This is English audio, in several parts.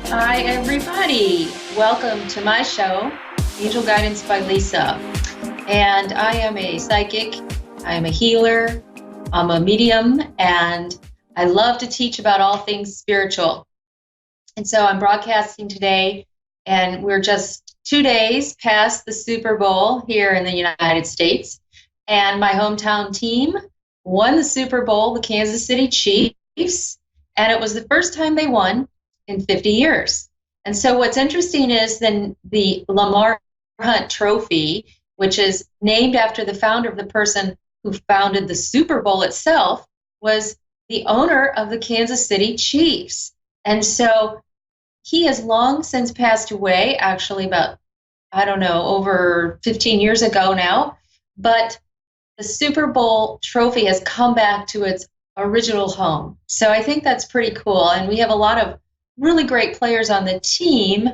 Hi, everybody. Welcome to my show, Angel Guidance by Lisa. And I am a psychic, I am a healer, I'm a medium, and I love to teach about all things spiritual. And so I'm broadcasting today, and we're just 2 days past the Super Bowl here in the United States. And my hometown team won the Super Bowl, the Kansas City Chiefs, and it was the first time they won in 50 years. And so what's interesting is then the Lamar Hunt Trophy, which is named after the founder of the person who founded the Super Bowl itself, was the owner of the Kansas City Chiefs. And so he has long since passed away, actually about, over 15 years ago now. But the Super Bowl trophy has come back to its original home. So I think that's pretty cool. And we have a lot of really great players on the team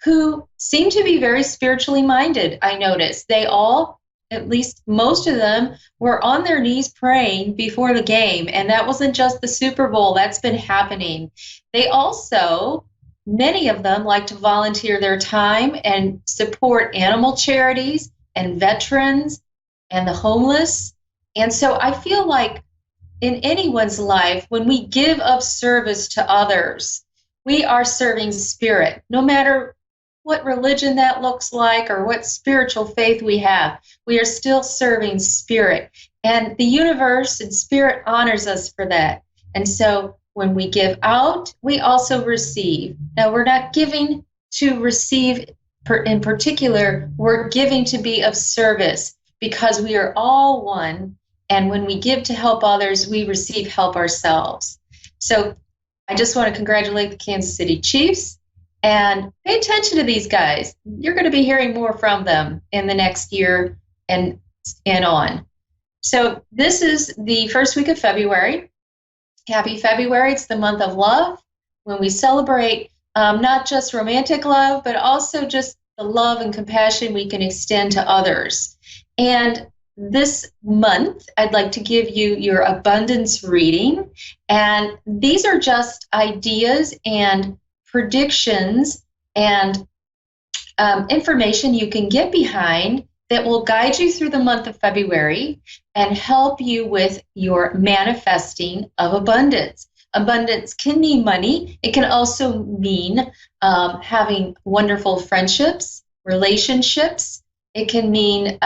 who seem to be very spiritually minded. I noticed they all, at least most of them, were on their knees praying before the game. And that wasn't just the Super Bowl, that's been happening. They also, many of them, like to volunteer their time and support animal charities and veterans and the homeless. And so I feel like in anyone's life, when we give of service to others, we are serving spirit, no matter what religion that looks like or what spiritual faith we have. We are still serving spirit. And the universe and spirit honors us for that. And so when we give out, we also receive. Now, we're not giving to receive in particular, we're giving to be of service because we are all one. And when we give to help others, we receive help ourselves. So I just want to congratulate the Kansas City Chiefs and pay attention to these guys. You're going to be hearing more from them in the next year and on. So this is the first week of February. Happy February. It's the month of love when we celebrate not just romantic love, but also just the love and compassion we can extend to others. And this month, I'd like to give you your abundance reading. And these are just ideas and predictions and information you can get behind that will guide you through the month of February and help you with your manifesting of abundance. Abundance can mean money. It can also mean having wonderful friendships, relationships. It can mean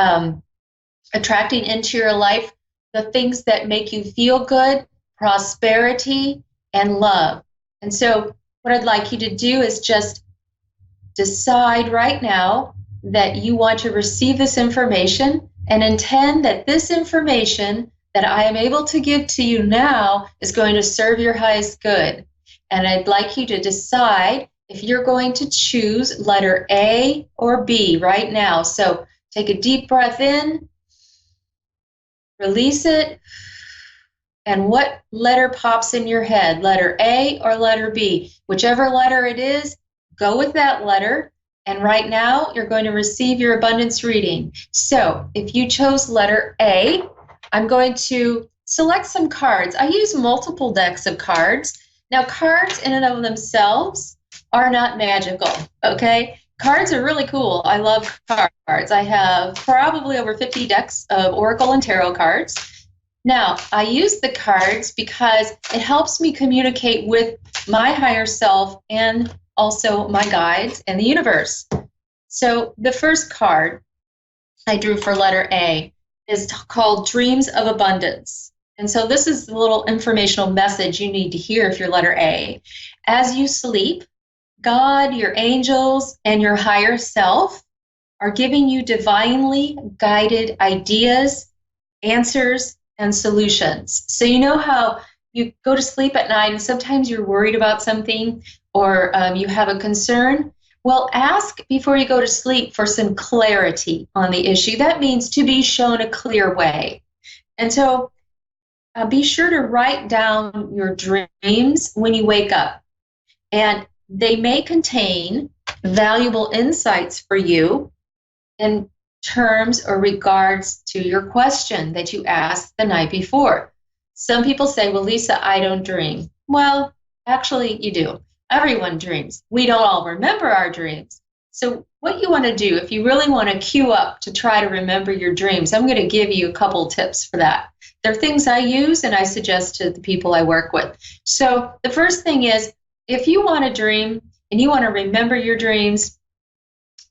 attracting into your life the things that make you feel good, prosperity, and love. And so what I'd like you to do is just decide right now that you want to receive this information and intend that this information that I am able to give to you now is going to serve your highest good. And I'd like you to decide if you're going to choose letter A or B right now. So take a deep breath in, release it, and what letter pops in your head, letter A or letter B? Whichever letter it is, go with that letter. And right now, you're going to receive your abundance reading. So if you chose letter A, I'm going to select some cards. I use multiple decks of cards. Now, cards in and of themselves are not magical, okay? Cards are really cool. I love cards. I have probably over 50 decks of Oracle and Tarot cards. Now, I use the cards because it helps me communicate with my higher self and also my guides and the universe. So the first card I drew for letter A is called Dreams of Abundance. And so this is the little informational message you need to hear if you're letter A. As you sleep, God, your angels, and your higher self are giving you divinely guided ideas, answers, and solutions. So you know how you go to sleep at night and sometimes you're worried about something or you have a concern? Well, ask before you go to sleep for some clarity on the issue. That means to be shown a clear way. And so be sure to write down your dreams when you wake up. And they may contain valuable insights for you in terms or regards to your question that you asked the night before. Some people say, well, Lisa, I don't dream. Well, actually, you do. Everyone dreams. We don't all remember our dreams. So what you want to do, if you really want to cue up to try to remember your dreams, I'm going to give you a couple tips for that. They're things I use and I suggest to the people I work with. So the first thing is, if you want to dream and you want to remember your dreams,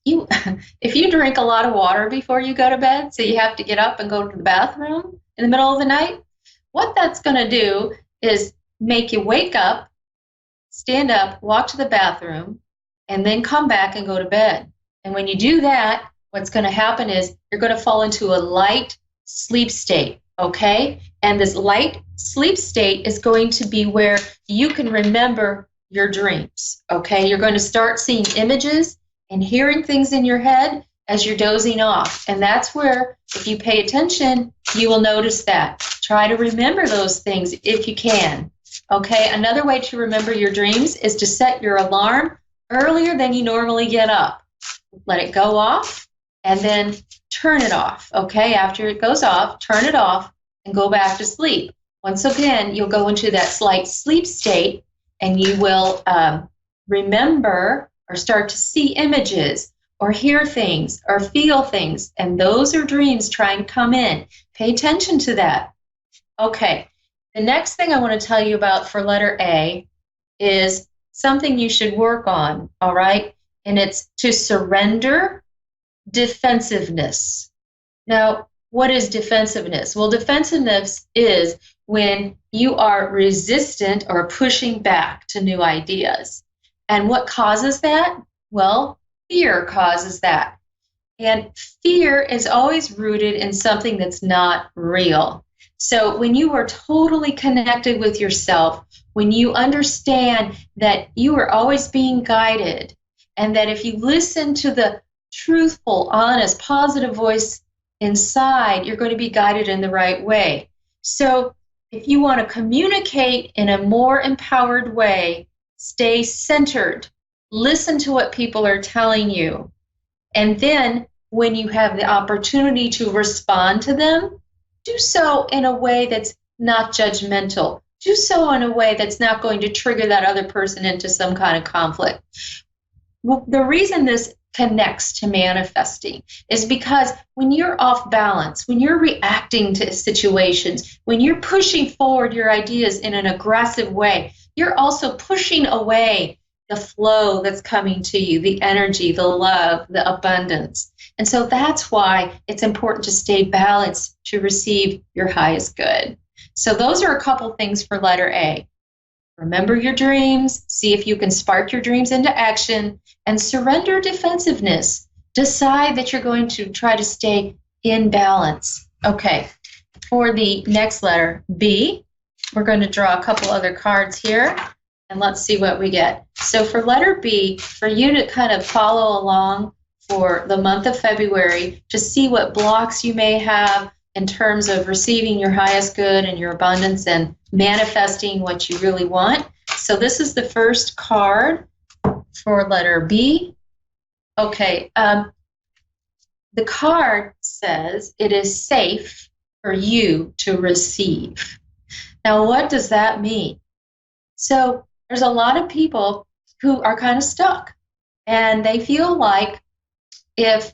if you drink a lot of water before you go to bed, so you have to get up and go to the bathroom in the middle of the night, what that's going to do is make you wake up, stand up, walk to the bathroom, and then come back and go to bed. And when you do that, what's going to happen is you're going to fall into a light sleep state, okay? And this light sleep state is going to be where you can remember your dreams, okay? You're going to start seeing images and hearing things in your head as you're dozing off. And that's where, if you pay attention, you will notice that. Try to remember those things if you can. Okay, another way to remember your dreams is to set your alarm earlier than you normally get up. Let it go off and then turn it off. Okay, after it goes off, turn it off and go back to sleep. Once again, you'll go into that slight sleep state and you will remember or start to see images or hear things or feel things. And those are dreams trying to come in. Pay attention to that. Okay, the next thing I want to tell you about for letter A is something you should work on, all right? And it's to surrender defensiveness. Now, what is defensiveness? Well, defensiveness is when you are resistant or pushing back to new ideas. And what causes that? Well, fear causes that. And fear is always rooted in something that's not real. So when you are totally connected with yourself, when you understand that you are always being guided, and that if you listen to the truthful, honest, positive voice inside, you're going to be guided in the right way. So if you want to communicate in a more empowered way, stay centered. Listen to what people are telling you. And then when you have the opportunity to respond to them, do so in a way that's not judgmental. Do so in a way that's not going to trigger that other person into some kind of conflict. Well, the reason this connects to manifesting is because when you're off balance, when you're reacting to situations, when you're pushing forward your ideas in an aggressive way, you're also pushing away the flow that's coming to you, the energy, the love, the abundance. And so that's why it's important to stay balanced to receive your highest good. So those are a couple things for letter A. Remember your dreams, see if you can spark your dreams into action, and surrender defensiveness. Decide that you're going to try to stay in balance. Okay, for the next letter, B, we're going to draw a couple other cards here, and let's see what we get. So for letter B, for you to kind of follow along for the month of February to see what blocks you may have in terms of receiving your highest good and your abundance and manifesting what you really want. So this is the first card for letter B. Okay, the card says it is safe for you to receive. Now, what does that mean? So there's a lot of people who are kind of stuck, and they feel like if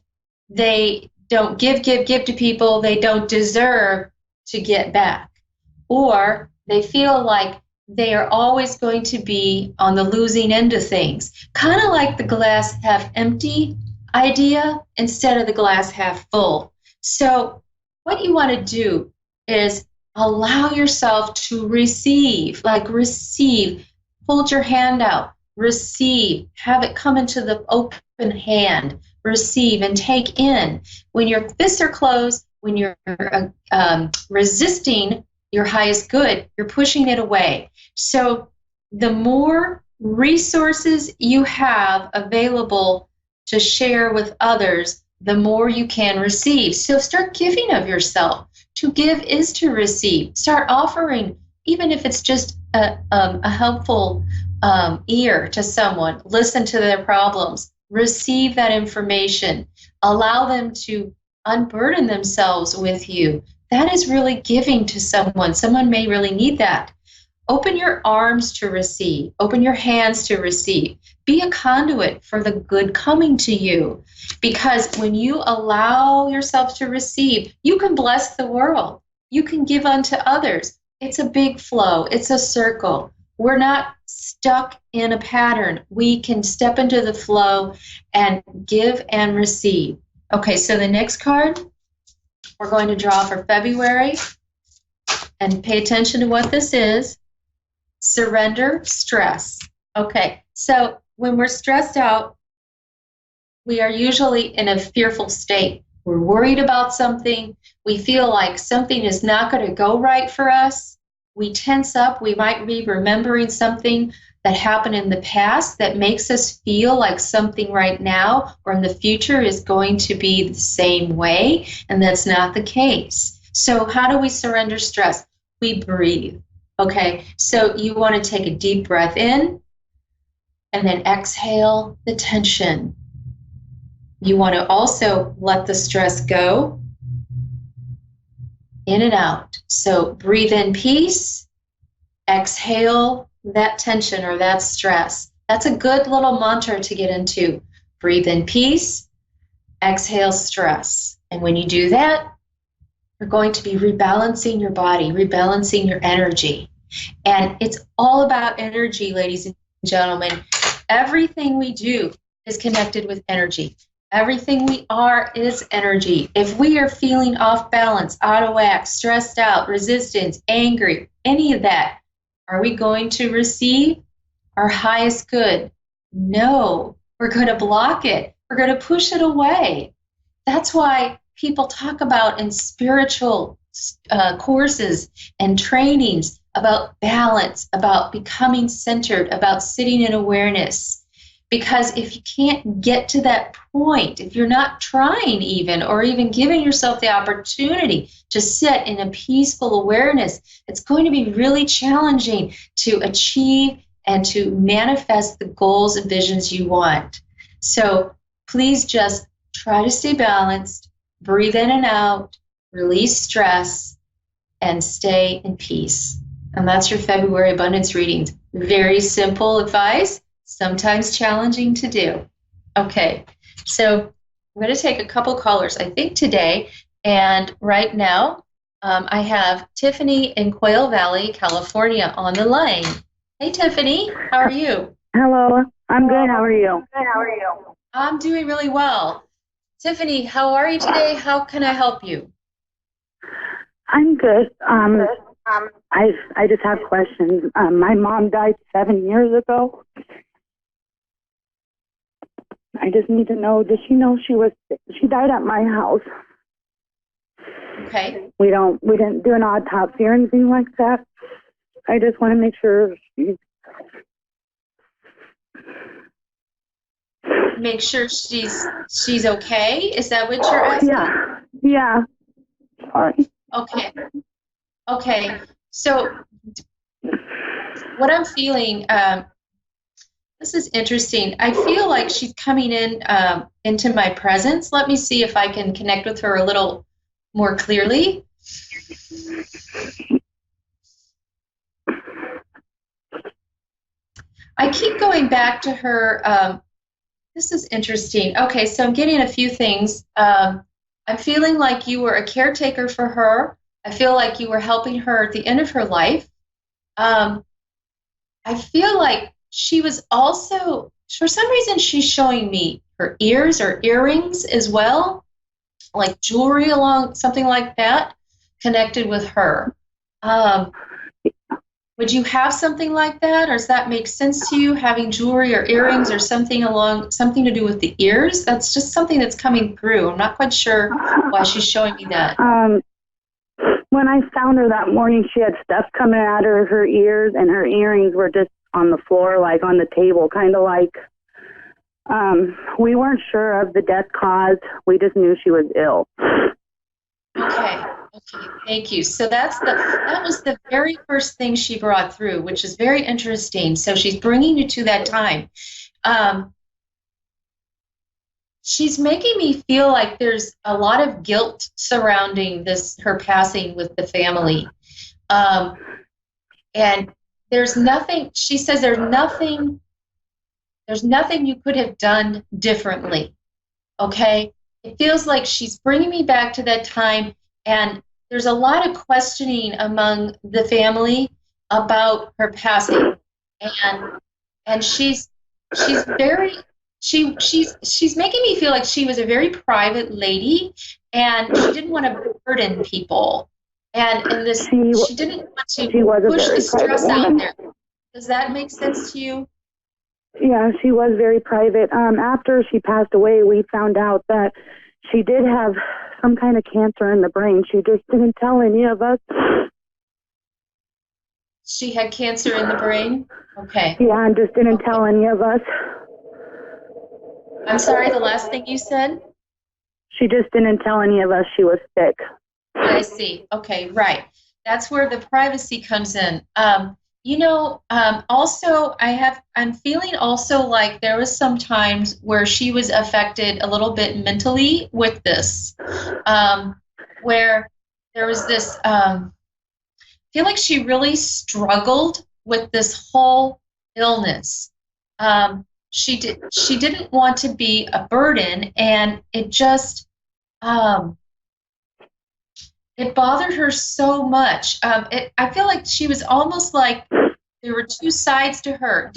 they don't give to people, they don't deserve to get back. Or they feel like they are always going to be on the losing end of things. Kind of like the glass half empty idea instead of the glass half full. So what you want to do is allow yourself to receive, like receive, hold your hand out, receive, have it come into the open hand, receive and take in. When your fists are closed, when you're resisting your highest good, you're pushing it away. So the more resources you have available to share with others, the more you can receive. So start giving of yourself. To give is to receive. Start offering, even if it's just a helpful ear to someone. Listen to their problems. Receive that information. Allow them to unburden themselves with you. That is really giving to someone. Someone may really need that. Open your arms to receive. Open your hands to receive. Be a conduit for the good coming to you. Because when you allow yourself to receive, you can bless the world. You can give unto others. It's a big flow. It's a circle. We're not stuck in a pattern. We can step into the flow and give and receive. Okay, so the next card we're going to draw for February, and pay attention to what this is. Surrender stress. Okay, so when we're stressed out, we are usually in a fearful state. We're worried about something. We feel like something is not going to go right for us. We tense up. We might be remembering something that happened in the past that makes us feel like something right now or in the future is going to be the same way, and that's not the case. So how do we surrender stress? We breathe. Okay, so you want to take a deep breath in and then exhale the tension. You want to also let the stress go in and out. So breathe in peace, exhale that tension or that stress. That's a good little mantra to get into. Breathe in peace, exhale stress. And when you do that, you're going to be rebalancing your body, rebalancing your energy. And it's all about energy, ladies and gentlemen. Everything we do is connected with energy. Everything we are is energy. If we are feeling off balance, out of whack, stressed out, resistance, angry, any of that, are we going to receive our highest good? No, we're going to block it. We're going to push it away. That's why people talk about in spiritual courses and trainings about balance, about becoming centered, about sitting in awareness. Because if you can't get to that point, if you're not trying even, or even giving yourself the opportunity to sit in a peaceful awareness, it's going to be really challenging to achieve and to manifest the goals and visions you want. So please just try to stay balanced, breathe in and out, release stress, and stay in peace. And that's your February abundance readings. Very simple advice, sometimes challenging to do. Okay, so I'm going to take a couple callers, I think today, and right now I have Tiffany in Quail Valley, California on the line. Hey Tiffany, how are you? Hello, I'm good. How are you? I'm doing really well. Tiffany, how are you today? How can I help you? I'm good. I just have questions. My mom died 7 years ago. I just need to know, does she know she died at my house? Okay. We didn't do an autopsy or anything like that. I just want to make sure Make sure she's okay? Is that what you're asking? Yeah. Sorry. Okay. So what I'm feeling, this is interesting. I feel like she's coming into my presence. Let me see if I can connect with her a little more clearly. I keep going back to her. This is interesting. Okay, so I'm getting a few things. I'm feeling like you were a caretaker for her. I feel like you were helping her at the end of her life. I feel like she was also, for some reason, she's showing me her ears or earrings as well, like jewelry along, something like that, connected with her. Would you have something like that, or does that make sense to you, having jewelry or earrings or something to do with the ears? That's just something that's coming through. I'm not quite sure why she's showing me that. When I found her that morning, she had stuff coming out of her ears, and her earrings were just on the floor, like on the table, kind of like, we weren't sure of the death cause. We just knew she was ill. Okay, thank you. So that was the very first thing she brought through, which is very interesting. So she's bringing you to that time. She's making me feel like there's a lot of guilt surrounding her passing with the family. And there's nothing, she says there's nothing you could have done differently. Okay? It feels like she's bringing me back to that time, and there's a lot of questioning among the family about her passing. And she's very she's making me feel like she was a very private lady, and she didn't want to burden people. And this she didn't want to push the stress out there. Does that make sense to you? Yeah, she was very private. After she passed away, we found out that she did have some kind of cancer in the brain. She just didn't tell any of us. She had cancer in the brain? Okay. Yeah, and just didn't tell any of us. I'm sorry, the last thing you said? She just didn't tell any of us she was sick. I see. Okay, right. That's where the privacy comes in. Also, I'm feeling also like there was some times where she was affected a little bit mentally with this, where there was this, I feel like she really struggled with this whole illness. She didn't want to be a burden, and it just, it bothered her so much. I feel like she was almost like there were two sides to her.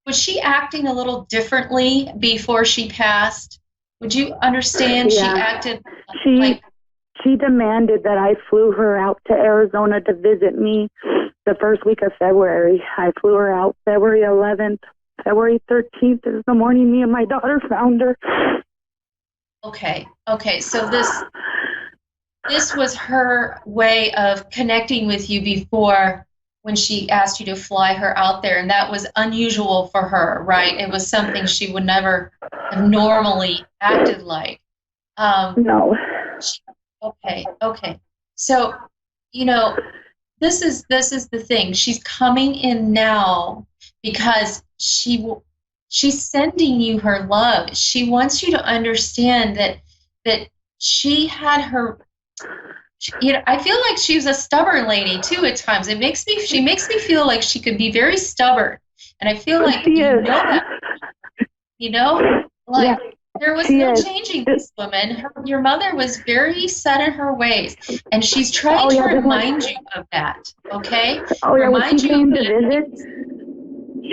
Was she acting a little differently before she passed? Would you understand? Yeah. She acted like... She demanded that I flew her out to Arizona to visit me the first week of February. I flew her out February 11th. February 13th is the morning me and my daughter found her. Okay. So this was her way of connecting with you before, when she asked you to fly her out there, and that was unusual for her, right? It was something she would never have normally acted like. No. Okay. So, this is the thing. She's coming in now because she's sending you her love. She wants you to understand that she had her. I feel like she's a stubborn lady too at times. She makes me feel like she could be very stubborn, and I feel like that. Yeah. There was no changing this woman. Your mother was very set in her ways, and she's trying to remind you of that, okay? Oh, yeah, when she came to visit,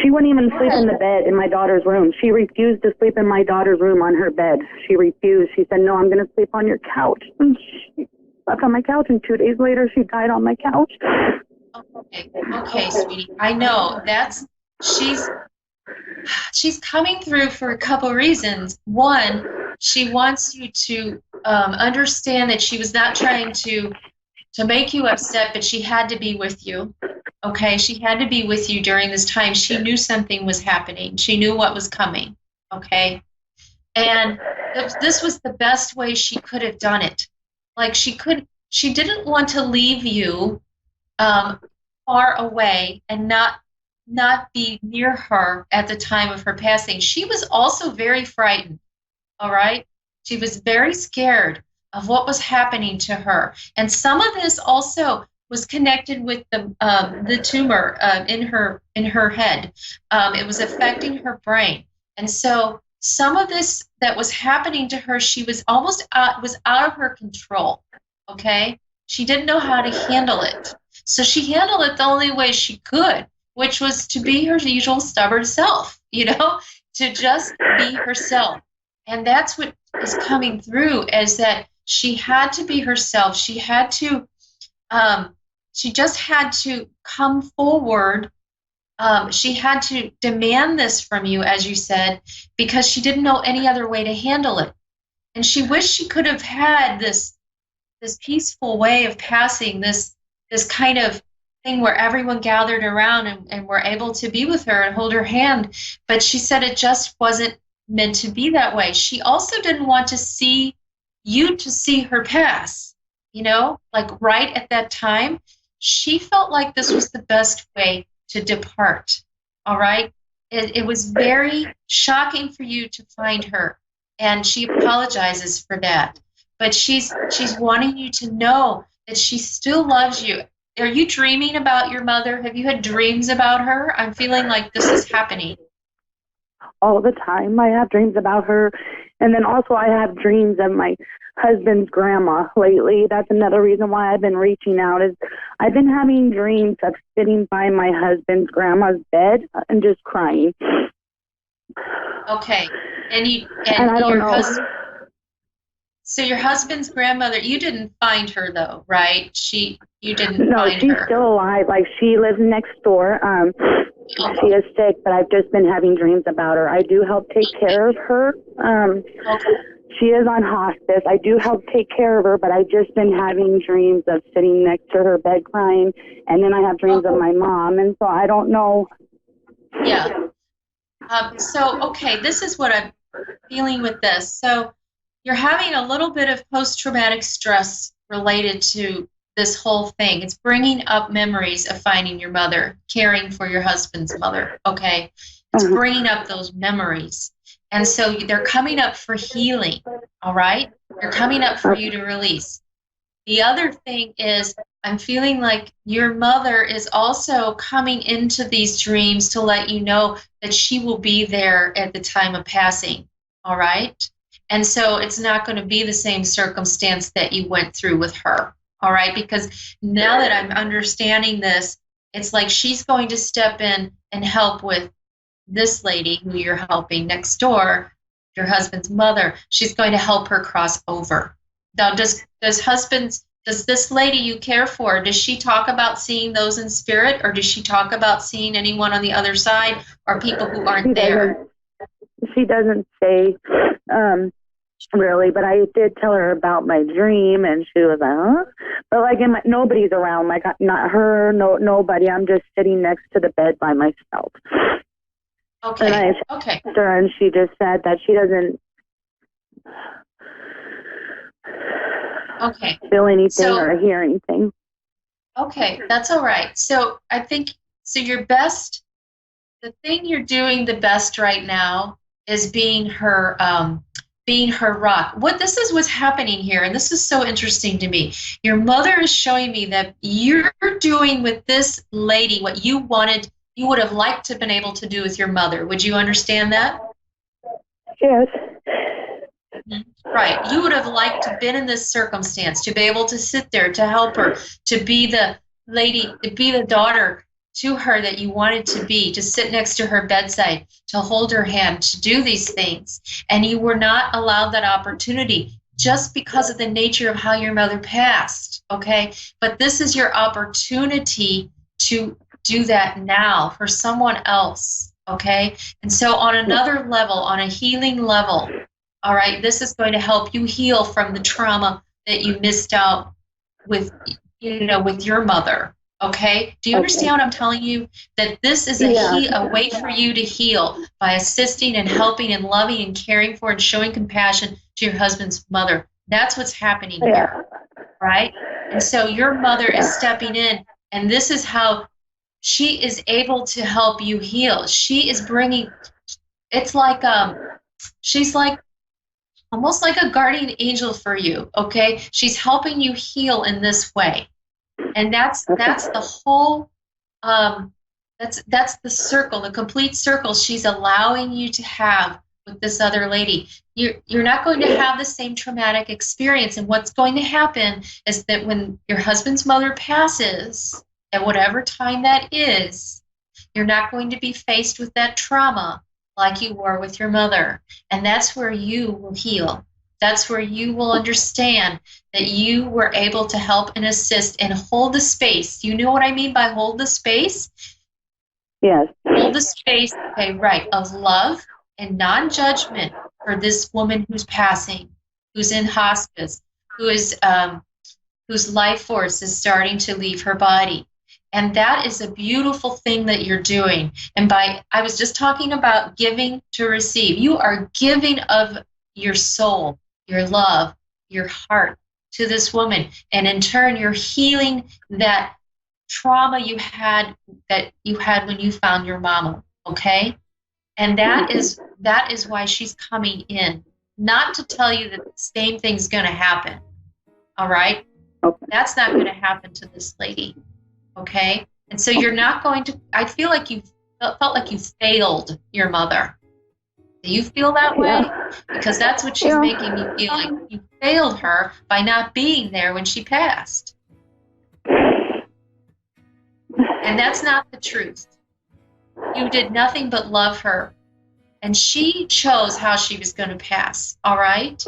she wouldn't even sleep in the bed in my daughter's room. She refused to sleep in my daughter's room on her bed. She refused. She said, no, I'm going to sleep on your couch. And she slept on my couch, and 2 days later, she died on my couch. Okay, sweetie. I know. She's coming through for a couple reasons. One, she wants you to understand that she was not trying to make you upset, but she had to be with you. Okay, she had to be with you during this time. She knew something was happening. She knew what was coming. Okay, and this was the best way she could have done it. Like she didn't want to leave you far away and not be near her at the time of her passing. She was also very frightened, all right? She was very scared of what was happening to her. And some of this also was connected with the tumor in her head. It was affecting her brain. And so some of this that was happening to her, she was almost was out of her control, okay? She didn't know how to handle it. So she handled it the only way she could, which was to be her usual stubborn self, to just be herself. And that's what is coming through, is that she had to be herself. She had to, she just had to come forward. She had to demand this from you, as you said, because she didn't know any other way to handle it. And she wished she could have had this peaceful way of passing, this kind of thing where everyone gathered around and were able to be with her and hold her hand. But she said it just wasn't meant to be that way. She also didn't want to see her pass, like right at that time. She felt like this was the best way to depart. All right. It was very shocking for you to find her, and she apologizes for that. But she's wanting you to know that she still loves you are you dreaming about your mother? Have you had dreams about her? I'm feeling like this is happening. All the time. I have dreams about her. And then also I have dreams of my husband's grandma lately. That's another reason why I've been reaching out is I've been having dreams of sitting by my husband's grandma's bed and just crying. Okay. And I don't know. So your husband's grandmother, you didn't find her though, right? You didn't No, find she's her. still alive. Like, she lives next door. She is sick, but I've just been having dreams about her. I do help take care of her. Okay. She is on hospice. I do help take care of her, but I've just been having dreams of sitting next to her bed crying, and then I have dreams of my mom, and so I don't know. Yeah. Okay, this is what I'm feeling with this. So you're having a little bit of post-traumatic stress related to this whole thing. It's bringing up memories of finding your mother, caring for your husband's mother, okay? It's bringing up those memories. And so they're coming up for healing, all right? They're coming up for you to release. The other thing is I'm feeling like your mother is also coming into these dreams to let you know that she will be there at the time of passing, all right? And so it's not going to be the same circumstance that you went through with her, all right? Because now that I'm understanding this, it's like she's going to step in and help with this lady who you're helping next door, your husband's mother. She's going to help her cross over. Now, does this lady you care for, does she talk about seeing those in spirit, or does she talk about seeing anyone on the other side or people who aren't there? She doesn't say really, but I did tell her about my dream, and she was like, huh? But like, nobody's around, like not her, nobody. I'm just sitting next to the bed by myself. Okay. And I asked her, and she just said that she doesn't feel anything or hear anything. Okay, that's all right. So I think, the thing you're doing the best right now is being her rock. What's happening here, and this is so interesting to me. Your mother is showing me that you're doing with this lady what you would have liked to have been able to do with your mother. Would you understand that? Yes. Right. You would have liked to have been in this circumstance, to be able to sit there, to help her, to be the lady, to be the daughter to her that you wanted to be, to sit next to her bedside, to hold her hand, to do these things. And you were not allowed that opportunity just because of the nature of how your mother passed, okay? But this is your opportunity to do that now for someone else, okay? And so on another level, on a healing level, all right, this is going to help you heal from the trauma that you missed out with, with your mother, okay? Do you understand what I'm telling you? That this is a way for you to heal by assisting and helping and loving and caring for and showing compassion to your husband's mother. That's what's happening here, right? And so your mother is stepping in, and this is how she is able to help you heal. She is bringing, it's like, she's like, almost like a guardian angel for you, okay? She's helping you heal in this way. And that's the whole, that's the circle, the complete circle she's allowing you to have with this other lady. You're not going to have the same traumatic experience. And what's going to happen is that when your husband's mother passes, at whatever time that is, you're not going to be faced with that trauma like you were with your mother. And that's where you will heal. That's where you will understand that you were able to help and assist and hold the space. You know what I mean by hold the space? Yes. Hold the space, okay, right, of love and non-judgment for this woman who's passing, who's in hospice, whose life force is starting to leave her body. And that is a beautiful thing that you're doing. And I was just talking about giving to receive. You are giving of your soul, your love, your heart to this woman. And in turn, you're healing that trauma you had when you found your mama, okay? And that is why she's coming in, not to tell you that the same thing's going to happen, all right? Okay. That's not going to happen to this lady. Okay? And so you're not going to, I feel like you felt like you failed your mother. Do you feel that way? Yeah. Because that's what she's making me feel, like you failed her by not being there when she passed. And that's not the truth. You did nothing but love her. And she chose how she was going to pass, all right?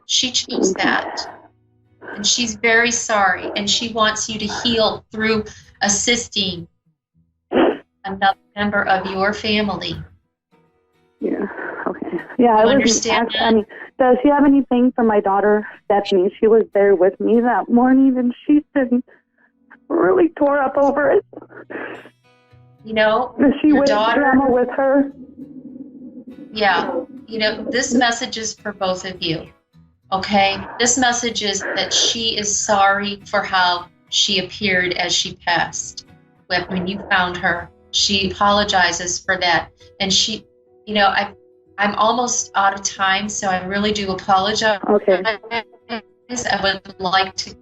She chose that. And she's very sorry. And she wants you to heal through assisting another member of your family. Yeah. Okay. Yeah, You I understand that? I mean, does she have anything for my daughter, Stephanie? She was there with me that morning, and she's been really tore up over it. You know, Is she your with daughter, Grandma with her? yeah, you know, this message is for both of you, okay? This message is that she is sorry for how she appeared as she passed. When you found her, she apologizes for that. And she, you know, I'm almost out of time, so I really do apologize. Okay. I would like to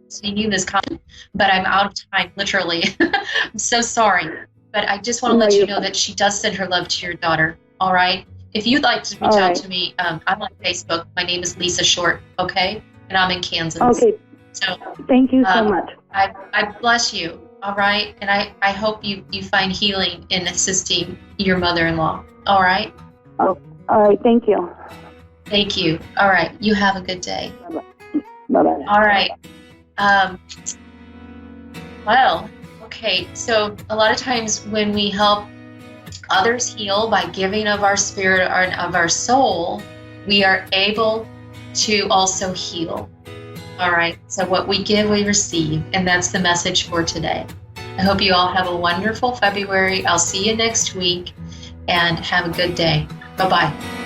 continue this conversation, but I'm out of time, literally. I'm so sorry. But I just want to let you know that she does send her love to your daughter, all right? If you'd like to reach out to me, I'm on Facebook. My name is Lisa Short, okay? And I'm in Kansas. Okay. So thank you so much. I bless you, all right? And I hope you find healing in assisting your mother-in-law, all right? Oh, all right. Thank you. Thank you. All right. You have a good day. Bye-bye. All right. Well, okay. So a lot of times when we help others heal by giving of our spirit or of our soul, we are able to also heal. All right. So what we give, we receive. And that's the message for today. I hope you all have a wonderful February. I'll see you next week and have a good day. Bye-bye.